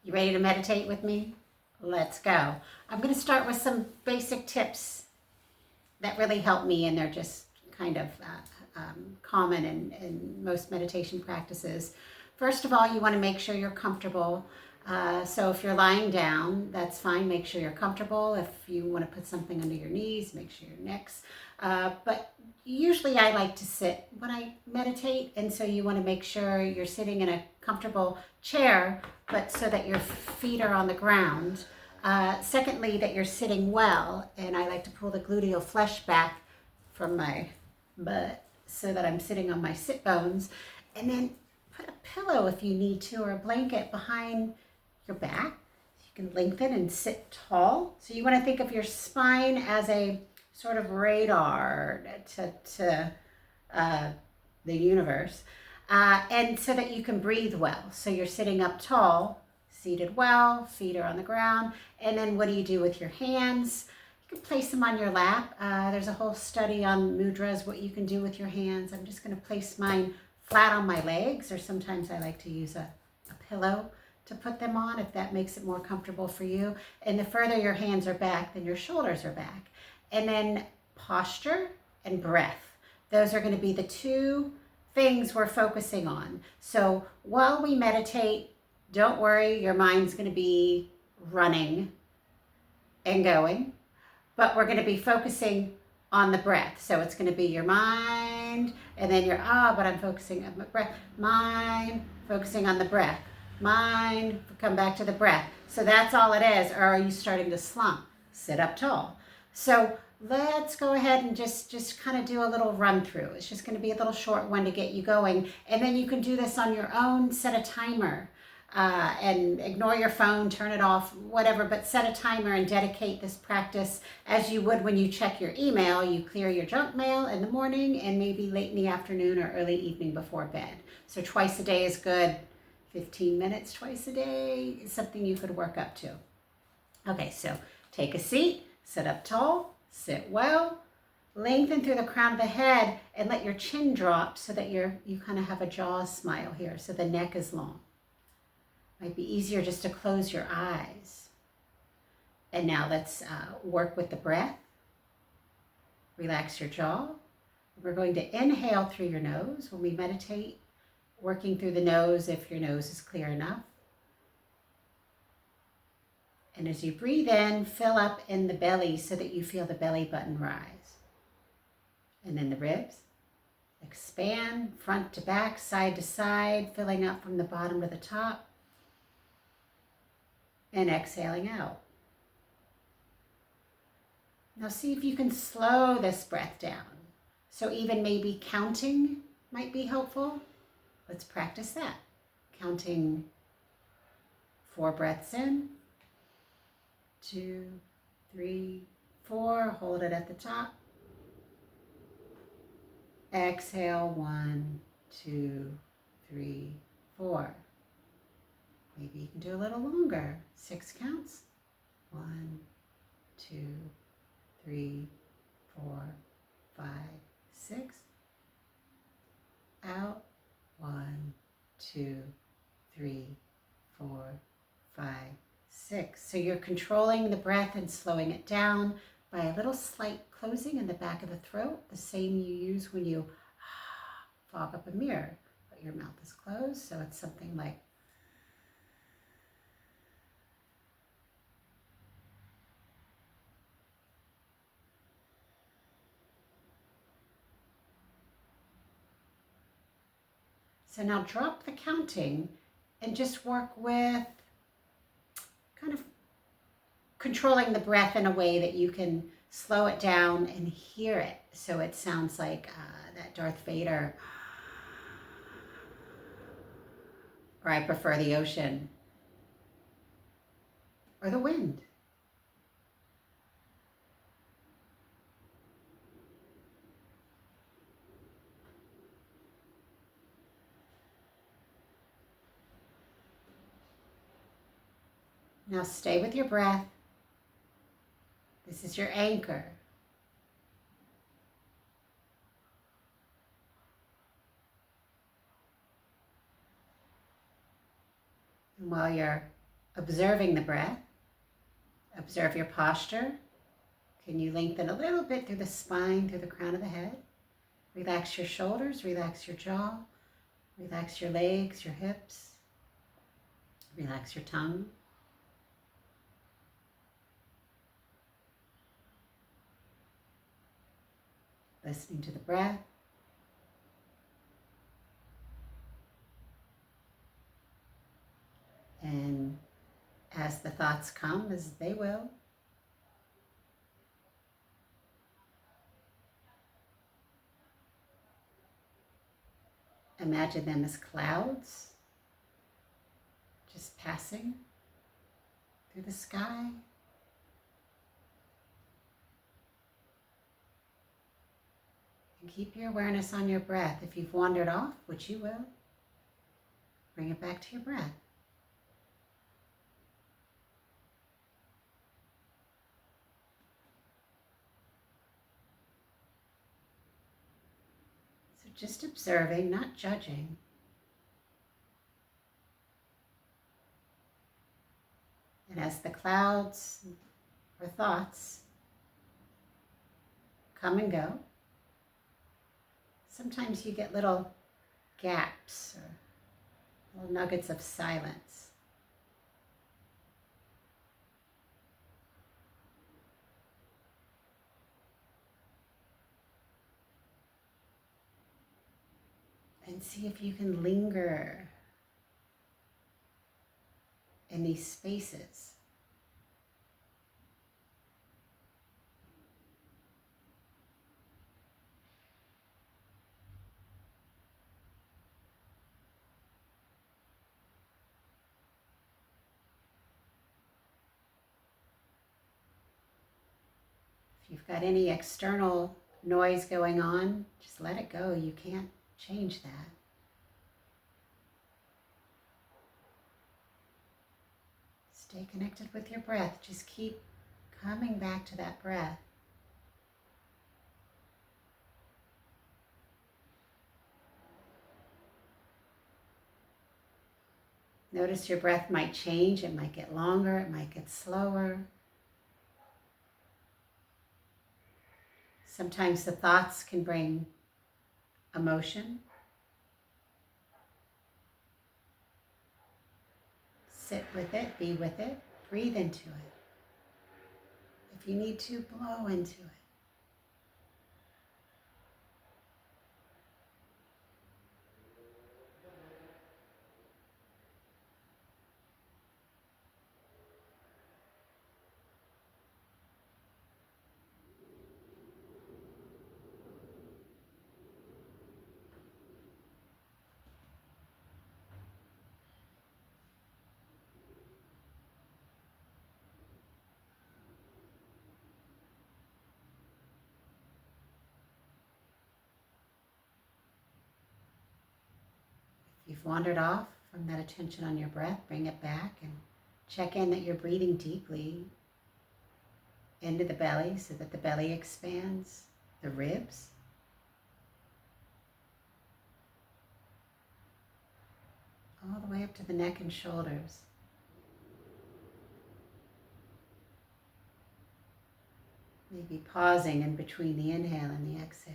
You ready to meditate with me? Let's go. I'm going to start with some basic tips that really help me, and they're just kind of common in most meditation practices. First of all, you want to make sure you're comfortable. So if you're lying down, that's fine. Make sure you're comfortable. If you want to put something under your knees, make sure your neck's. But usually I like to sit when I meditate, and so you want to make sure you're sitting in a comfortable chair, but so that your feet are on the ground. Secondly, that you're sitting well, and I like to pull the gluteal flesh back from my butt so that I'm sitting on my sit bones. And then put a pillow if you need to, or a blanket behind your back. You can lengthen and sit tall. So you want to think of your spine as a sort of radar to the universe. And so that you can breathe well. So you're sitting up tall, seated well, feet are on the ground. And then what do you do with your hands? You can place them on your lap. There's a whole study on mudras, what you can do with your hands. I'm just going to place mine flat on my legs, or sometimes I like to use a pillow to put them on if that makes it more comfortable for you. And the further your hands are back, then your shoulders are back. And then posture and breath. Those are going to be the two things we're focusing on. So while we meditate, don't worry, your mind's going to be running and going, but we're going to be focusing on the breath. So it's going to be your mind, and then your, but I'm focusing on my breath. Mind, focusing on the breath. Mind, come back to the breath. So that's all it is. Or are you starting to slump? Sit up tall. So let's go ahead and just kind of do a little run through. It's just going to be a little short one to get you going. And then you can do this on your own. Set a timer. And ignore your phone, turn it off, whatever, but set a timer and dedicate this practice as you would when you check your email. You clear your junk mail in the morning and maybe late in the afternoon or early evening before bed. So twice a day is good. 15 minutes twice a day is something you could work up to. Okay, so take a seat, sit up tall, sit well, lengthen through the crown of the head, and let your chin drop so that you kind of have a jaw smile here, so the neck is long. Might be easier just to close your eyes. And now let's work with the breath. Relax your jaw. We're going to inhale through your nose when we meditate, working through the nose if your nose is clear enough. And as you breathe in, fill up in the belly so that you feel the belly button rise. And then the ribs. Expand front to back, side to side, filling up from the bottom to the top. And exhaling out. Now see if you can slow this breath down. So even maybe counting might be helpful. Let's practice that. Counting 4 breaths in, 2, 3, 4. Hold it at the top. Exhale, 1, 2, 3, 4. Maybe you can do a little longer. 6 counts. 1, 2, 3, 4, 5, 6. Out. 1, 2, 3, 4, 5, 6. So you're controlling the breath and slowing it down by a little slight closing in the back of the throat, the same you use when you fog up a mirror, but your mouth is closed, so it's something like so. Now drop the counting and just work with kind of controlling the breath in a way that you can slow it down and hear it. So it sounds like that Darth Vader, or I prefer the ocean, or the wind. Now stay with your breath. This is your anchor. And while you're observing the breath. Observe your posture. Can you lengthen a little bit through the spine, through the crown of the head? Relax your shoulders, relax your jaw, relax your legs, your hips, relax your tongue. Listening to the breath. And as the thoughts come, as they will, imagine them as clouds just passing through the sky. And keep your awareness on your breath. If you've wandered off, which you will, bring it back to your breath. So just observing, not judging. And as the clouds or thoughts come and go, sometimes you get little gaps or little nuggets of silence. And see if you can linger in these spaces. If you've got any external noise going on, just let it go. You can't change that. Stay connected with your breath. Just keep coming back to that breath. Notice your breath might change. It might get longer. It might get slower. Sometimes the thoughts can bring emotion. Sit with it, be with it, breathe into it. If you need to, blow into it. If you've wandered off from that attention on your breath, bring it back and check in that you're breathing deeply into the belly so that the belly expands, the ribs. All the way up to the neck and shoulders. Maybe pausing in between the inhale and the exhale.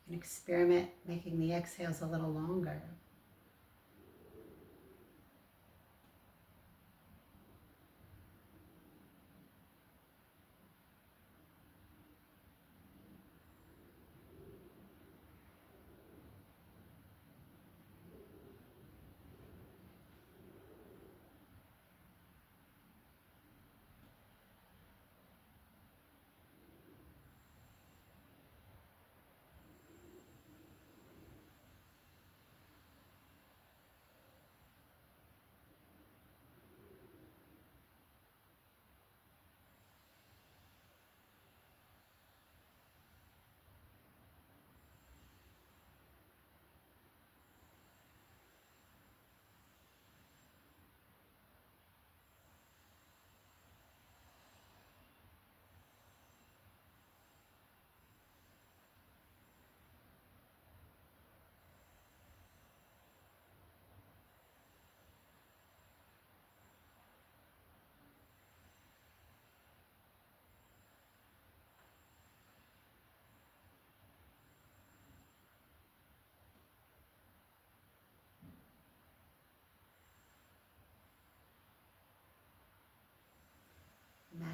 You can experiment making the exhales a little longer.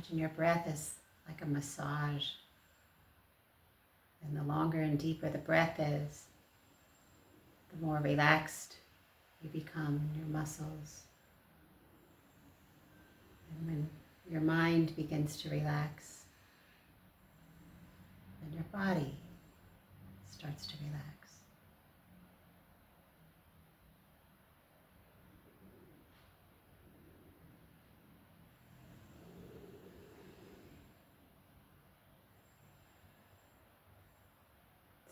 Imagine your breath is like a massage. And the longer and deeper the breath is, the more relaxed you become in your muscles. And when your mind begins to relax, then your body starts to relax.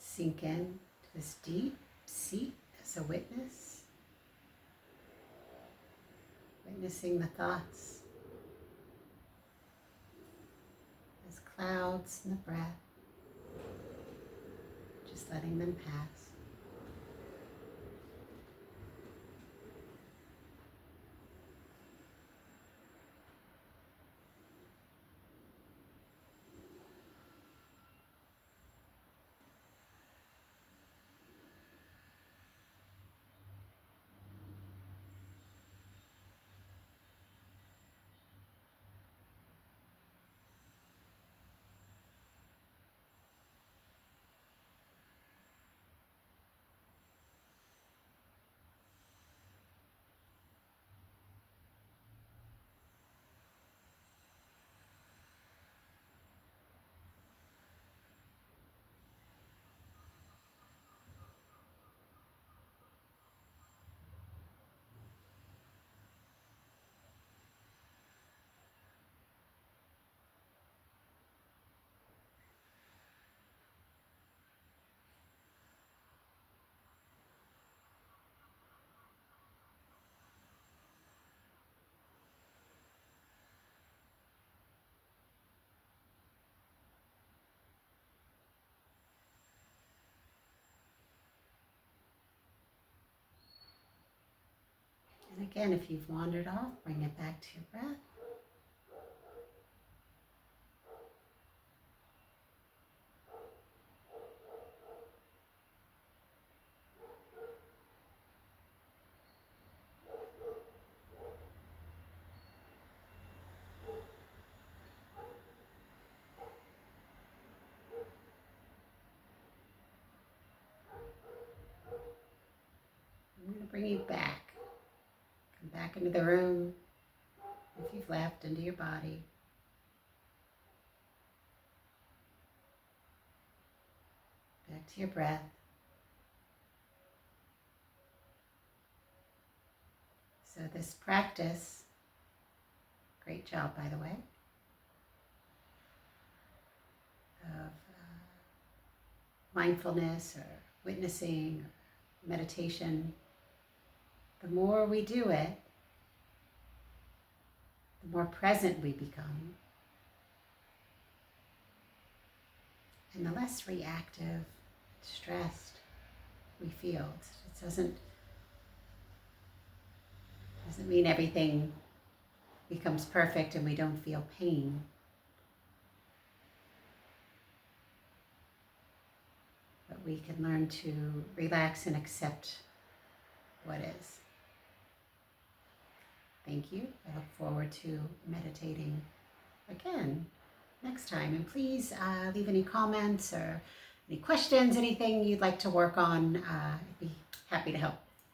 Sink in to this deep seat as a witness, witnessing the thoughts as clouds in the breath, just letting them pass. And again, if you've wandered off, bring it back to your breath. I'm going to bring you back. Come back into the room if you've left, into your body. Back to your breath. So this practice, great job by the way, of mindfulness or witnessing or meditation, the more we do it, the more present we become, and the less reactive, stressed we feel. It doesn't mean everything becomes perfect and we don't feel pain. But we can learn to relax and accept what is. Thank you. I look forward to meditating again next time. And please leave any comments or any questions, anything you'd like to work on. I'd be happy to help.